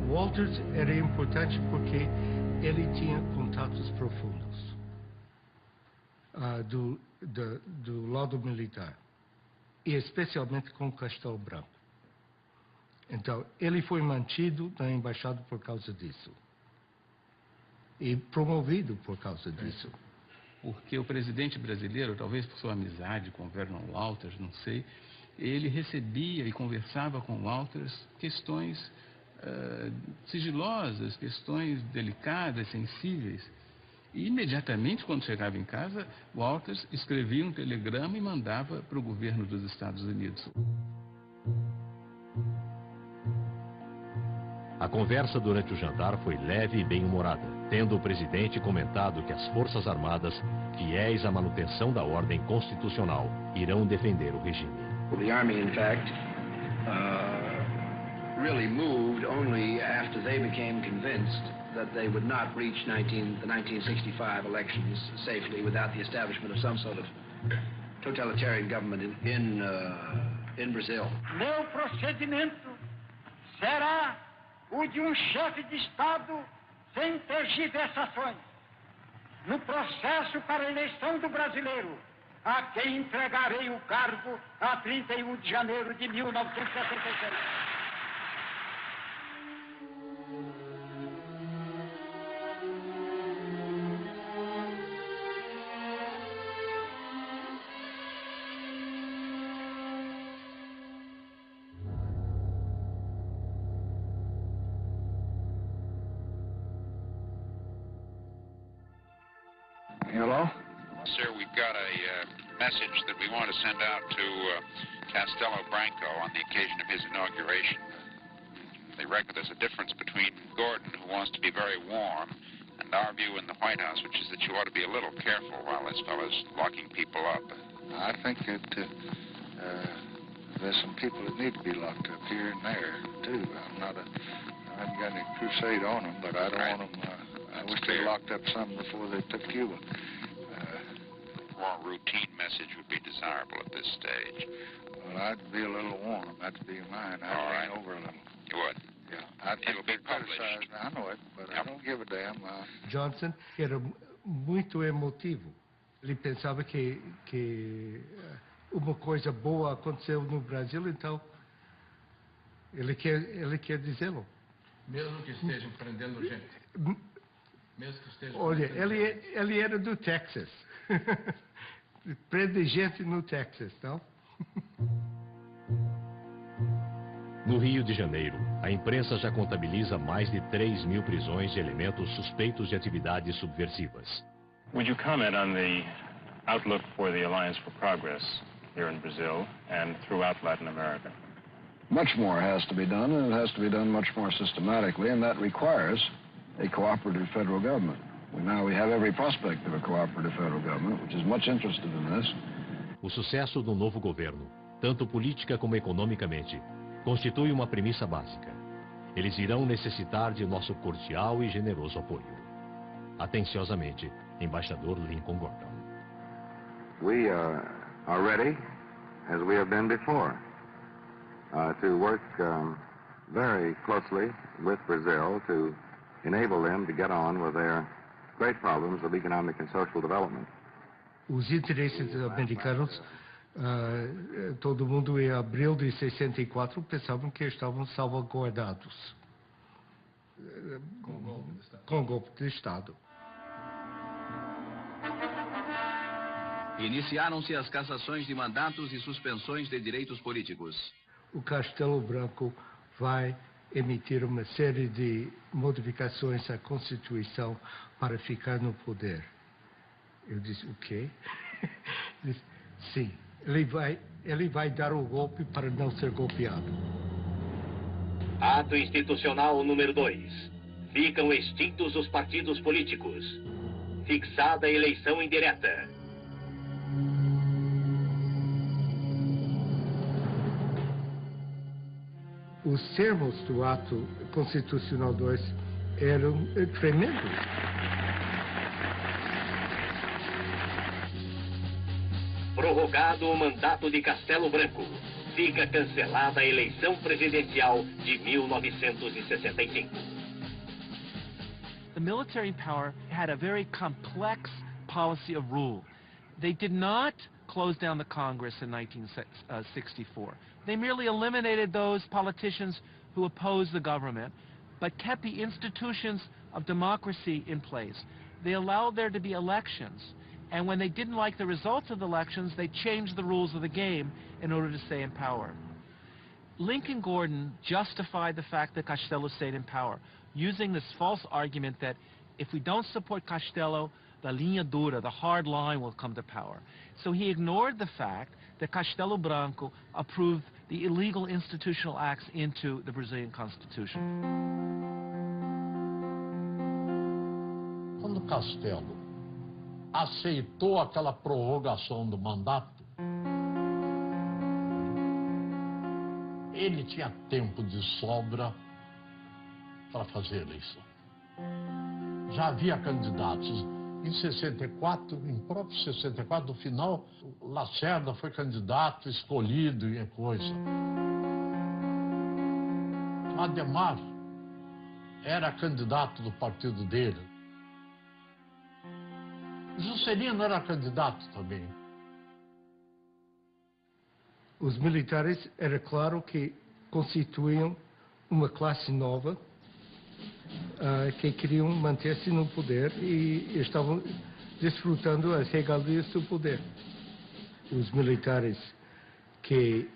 Walters era importante porque ele tinha contatos profundos do lado militar, e especialmente com Castelo Branco. Então, ele foi mantido na embaixada por causa disso. E promovido por causa disso. Porque o presidente brasileiro, talvez por sua amizade com o Vernon Walters, não sei, ele recebia e conversava com Walters questões sigilosas, questões delicadas, sensíveis. E imediatamente, quando chegava em casa, Walters escrevia um telegrama e mandava para o governo dos Estados Unidos. A conversa durante o jantar foi leve e bem-humorada, tendo o presidente comentado que as Forças Armadas, fiéis à manutenção da ordem constitucional, irão defender o regime. The Army, in fact, really moved only after they became convinced that they would not reach the 1965 elections safely without the establishment of some sort of totalitarian government in Brazil. Meu procedimento será o de um chefe de Estado sem tergiversações. No processo para a eleição do brasileiro, a quem entregarei o cargo a 31 de janeiro de 1976. Hello? Sir, we've got a message that we want to send out to Castelo Branco on the occasion of his inauguration. They reckon there's a difference between Gordon, who wants to be very warm, and our view in the White House, which is that you ought to be a little careful while this fellow's locking people up. I think that there's some people that need to be locked up here and there, too. I haven't got any crusade on them, but I don't want them... I wish they locked up some before they took Cuba. More routine message would be desirable at this stage. Well, I'd be a little warm. That'd be mine. I'd lean over a little. You would? Yeah. I'd It'll be published. I know it, but I don't give a damn. Johnson era muito emotivo. Ele pensava que uma coisa boa aconteceu no Brasil, então ele quer dizê-lo. Mesmo que estejam prendendo gente. Mesmo que estejam... Olha, ele era do Texas. Prende gente no Texas, não? No Rio de Janeiro, a imprensa já contabiliza mais de 3.000 prisões de elementos suspeitos de atividades subversivas. Would you comment on the outlook for the Alliance for Progress here in Brazil and throughout Latin America? Much more has to be done, and it has to be done much more systematically, and that requires a cooperative federal government. Now we have every prospect of a cooperative federal government, which is much interested in this. O sucesso do novo governo, tanto política como economicamente, constitui uma premissa básica. Eles irão necessitar de nosso cordial e generoso apoio. Atenciosamente, Embaixador Lincoln Gordon. We are ready, as we have been before, to work very closely with Brazil to enable them to get on with their great problems of economic and social development. Os interesses americanos, todo mundo em abril de 64 pensavam que estavam salvaguardados com o golpe de Estado. Iniciaram-se as cassações de mandatos e suspensões de direitos políticos. O Castelo Branco vai emitir uma série de modificações à Constituição para ficar no poder. Eu disse, o quê? Ele disse, sim, ele vai dar o golpe para não ser golpeado. Ato institucional número 2. Ficam extintos os partidos políticos. Fixada a eleição indireta. Os termos do ato constitucional 2 eram tremendos. Prorrogado o mandato de Castelo Branco. fica cancelada a eleição presidencial de 1965. The military power had a very complex policy of rule. They did not close down the Congress in 1964. They merely eliminated those politicians who opposed the government, but kept the institutions of democracy in place. They allowed there to be elections, and when they didn't like the results of the elections, they changed the rules of the game in order to stay in power. Lincoln Gordon justified the fact that Castello stayed in power, using this false argument that if we don't support Castello, the linha dura, the hard line, will come to power. So he ignored the fact that Castelo Branco approved the illegal institutional acts into the Brazilian Constitution. Quando Castelo aceitou aquela prorrogação do mandato, ele tinha tempo de sobra para fazer a eleição. Já havia candidatos. Em 64, em próprio 64, no final, Lacerda foi candidato, escolhido e coisa. Ademar era candidato do partido dele. Juscelino era candidato também. Os militares, era claro que constituíam uma classe nova que queriam manter-se no poder e estavam desfrutando as regalias do poder. Os militares que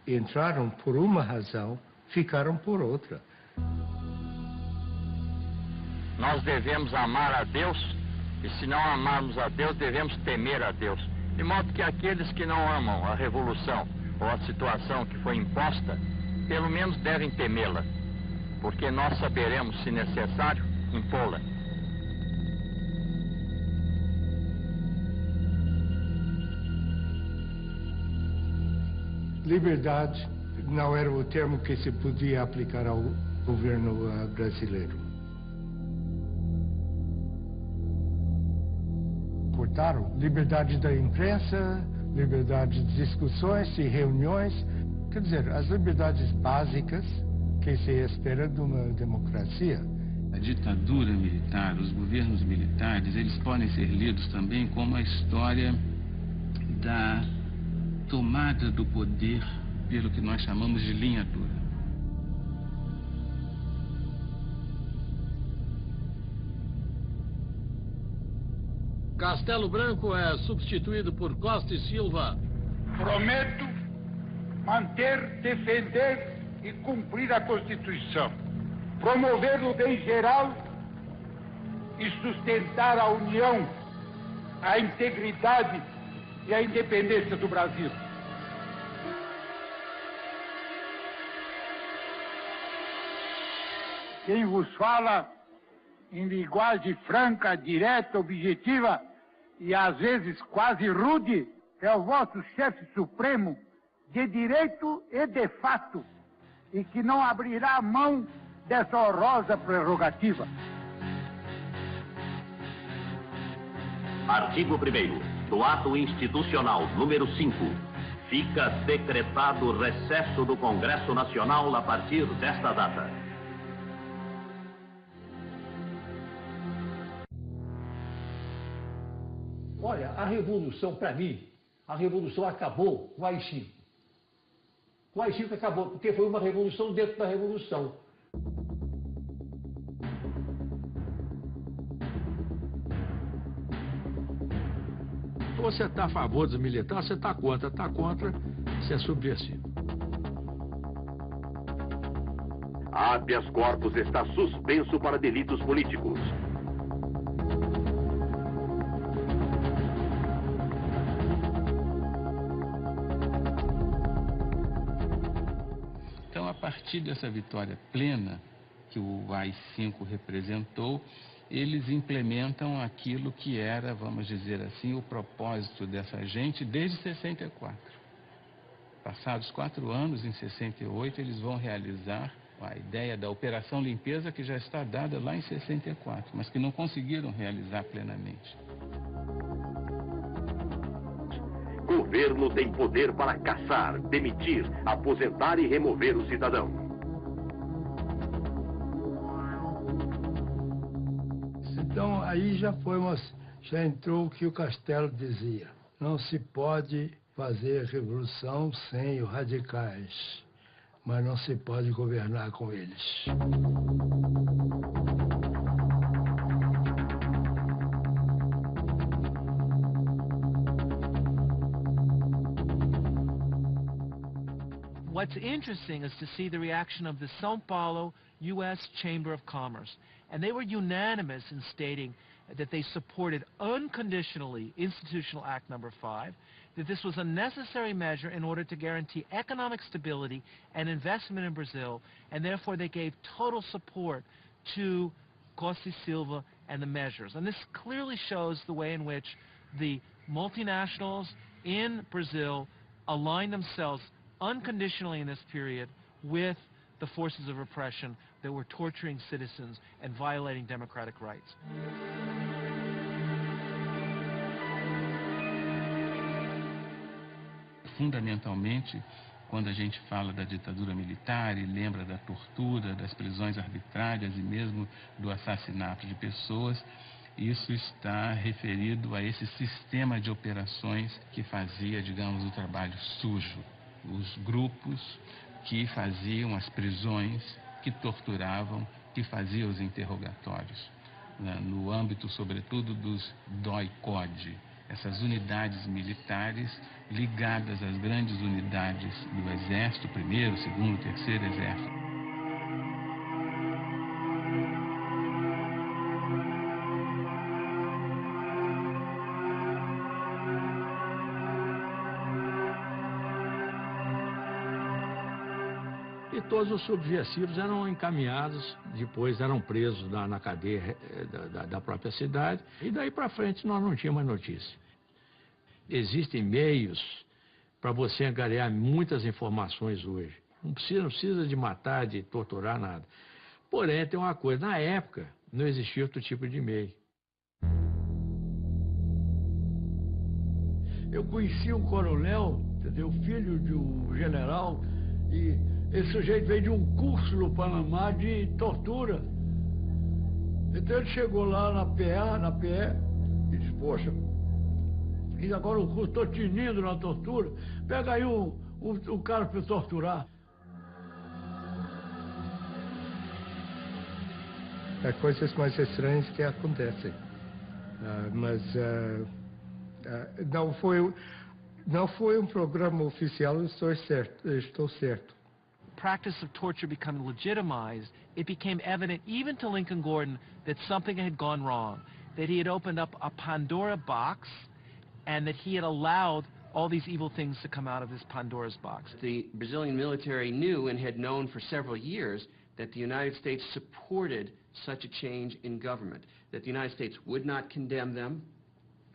entraram por uma razão, ficaram por outra. Nós devemos amar a Deus, e se não amarmos a Deus, devemos temer a Deus. De modo que aqueles que não amam a revolução ou a situação que foi imposta, pelo menos devem temê-la, porque nós saberemos, se necessário, impô-la. Liberdade não era o termo que se podia aplicar ao governo brasileiro. Cortaram liberdade da imprensa, liberdade de discussões e reuniões, quer dizer, as liberdades básicas que se espera de uma democracia. A ditadura militar, os governos militares, eles podem ser lidos também como a história da tomada do poder pelo que nós chamamos de linha dura. Castelo Branco é substituído por Costa e Silva. Prometo manter, defender e cumprir a Constituição, promover o bem geral e sustentar a união, a integridade e a independência do Brasil. Quem vos fala em linguagem franca, direta, objetiva e às vezes quase rude é o vosso chefe supremo de direito e de fato, e que não abrirá mão dessa honrosa prerrogativa. Artigo 1º do Ato Institucional número 5. Fica decretado recesso do Congresso Nacional a partir desta data. Olha, a revolução, para mim, a revolução acabou com o AI-5. O AI-5 acabou, porque foi uma revolução dentro da revolução. Ou você está a favor dos militares, você está contra, você é subversivo. Habeas corpus está suspenso para delitos políticos. Então, a partir dessa vitória plena que o AI-5 representou, eles implementam aquilo que era, vamos dizer assim, o propósito dessa gente desde 64. Passados 4 anos, em 68, eles vão realizar a ideia da Operação Limpeza, que já está dada lá em 64, mas que não conseguiram realizar plenamente. governo tem poder para caçar, demitir, aposentar e remover o cidadão. Então aí já entrou o que o Castelo dizia. Não se pode fazer revolução sem os radicais, mas não se pode governar com eles. What's interesting is to see the reaction of the São Paulo U.S. Chamber of Commerce. And they were unanimous in stating that they supported unconditionally Institutional Act No. 5, that this was a necessary measure in order to guarantee economic stability and investment in Brazil, and therefore they gave total support to Costa e Silva and the measures. And this clearly shows the way in which the multinationals in Brazil aligned themselves unconditionally in this period with the forces of repression that were torturing citizens and violating democratic rights. Fundamentalmente, quando a gente fala da ditadura militar e lembra da tortura, das prisões arbitrárias e mesmo do assassinato de pessoas, isso está referido a esse sistema de operações que fazia, digamos, o trabalho sujo. Os grupos que faziam as prisões, que torturavam, que faziam os interrogatórios, no âmbito, sobretudo, dos DOI-CODE, essas unidades militares ligadas às grandes unidades do Exército, 1º, 2º, 3º Exército. Todos os subversivos eram encaminhados, depois eram presos na cadeia da própria cidade, e daí para frente nós não tínhamos mais notícia. Existem meios para você angariar muitas informações hoje. Não precisa de matar, de torturar, nada. Porém, tem uma coisa, na época não existia outro tipo de meio. Eu conheci um coronel, entendeu? Filho de um general, e esse sujeito veio de um curso no Panamá de tortura. Então ele chegou lá na PE, e disse, poxa, e agora o curso, estou tinindo na tortura, pega aí um cara para torturar. Há coisas mais estranhas que acontecem, mas não foi um programa oficial, estou certo. Practice of torture becoming legitimized, it became evident even to Lincoln Gordon that something had gone wrong, that he had opened up a Pandora box and that he had allowed all these evil things to come out of this Pandora's box. The Brazilian military knew and had known for several years that the United States supported such a change in government, that the United States would not condemn them,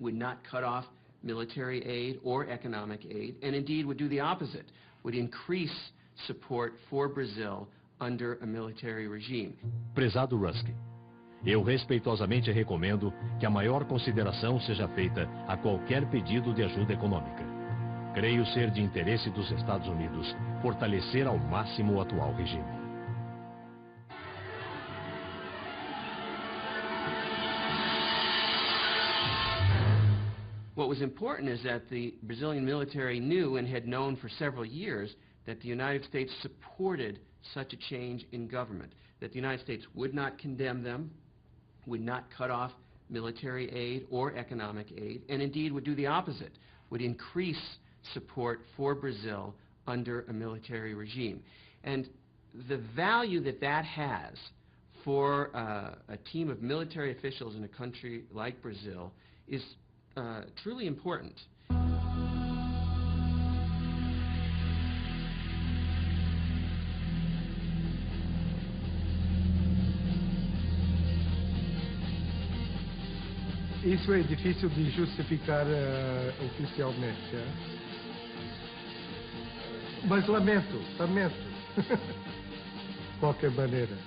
would not cut off military aid or economic aid, and indeed would do the opposite, would increase support for Brazil under a military regime. Prezado Rusk, eu respeitosamente recomendo que a maior consideração seja feita a qualquer pedido de ajuda econômica. Creio ser de interesse dos Estados Unidos fortalecer ao máximo o atual regime. What was important is that the Brazilian military knew and had known for several years that the United States supported such a change in government, that the United States would not condemn them, would not cut off military aid or economic aid, and indeed would do the opposite, would increase support for Brazil under a military regime. And the value that that has for a team of military officials in a country like Brazil is truly important. Isso é difícil de justificar oficialmente, mas lamento, de qualquer maneira.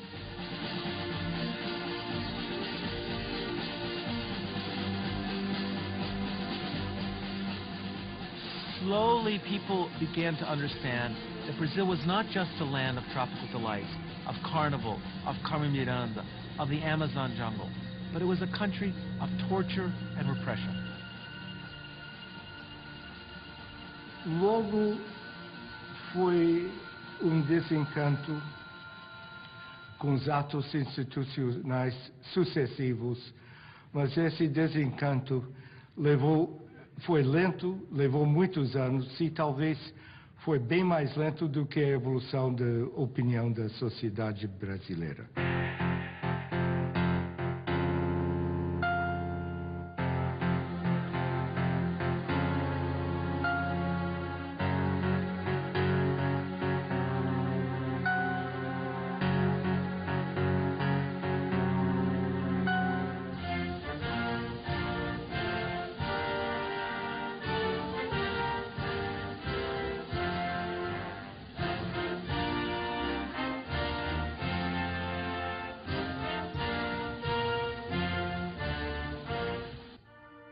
slowly people began to understand that Brazil was not just a land of tropical delights, of carnival, of Carmen Miranda, of the Amazon jungle, but it was a country of torture and repression. Logo foi desencanto com os atos institucionais sucessivos, mas esse desencanto foi lento, levou muitos anos e talvez foi bem mais lento do que a evolução da opinião da sociedade brasileira.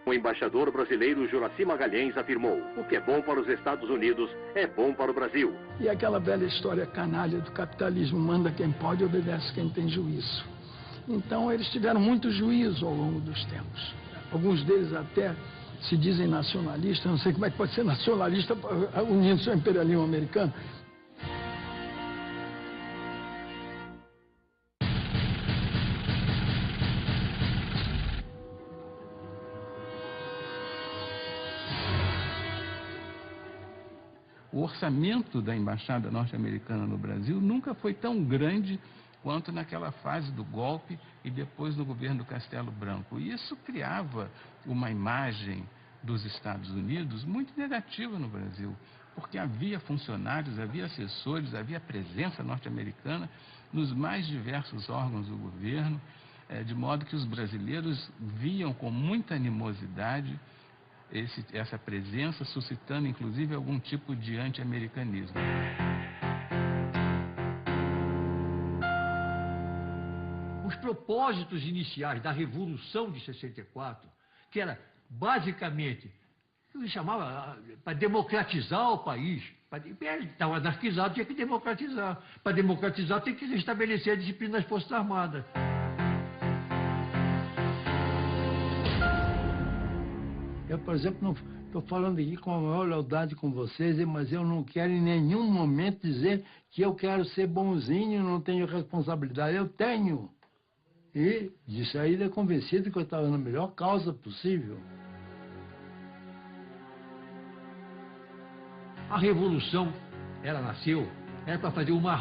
O embaixador brasileiro Juracy Magalhães afirmou: o que é bom para os Estados Unidos é bom para o Brasil. E aquela velha história canalha do capitalismo, manda quem pode e obedece quem tem juízo. Então eles tiveram muito juízo ao longo dos tempos. Alguns deles até se dizem nacionalistas, não sei como é que pode ser nacionalista unindo-se ao imperialismo americano. O orçamento da Embaixada norte-americana no Brasil nunca foi tão grande quanto naquela fase do golpe e depois do governo Castelo Branco. E isso criava uma imagem dos Estados Unidos muito negativa no Brasil, porque havia funcionários, havia assessores, havia presença norte-americana nos mais diversos órgãos do governo, de modo que os brasileiros viam com muita animosidade essa presença, suscitando inclusive algum tipo de anti-americanismo. Os propósitos iniciais da Revolução de 64, que era basicamente, eu chamava para democratizar o país, estava anarquizado, tinha que democratizar. Para democratizar tem que restabelecer a disciplina das Forças Armadas. Eu, por exemplo, não estou falando aqui com a maior lealdade com vocês, mas eu não quero em nenhum momento dizer que eu quero ser bonzinho, não tenho responsabilidade. Eu tenho. E de saída convencido que eu estava na melhor causa possível. A Revolução, ela nasceu, era para fazer uma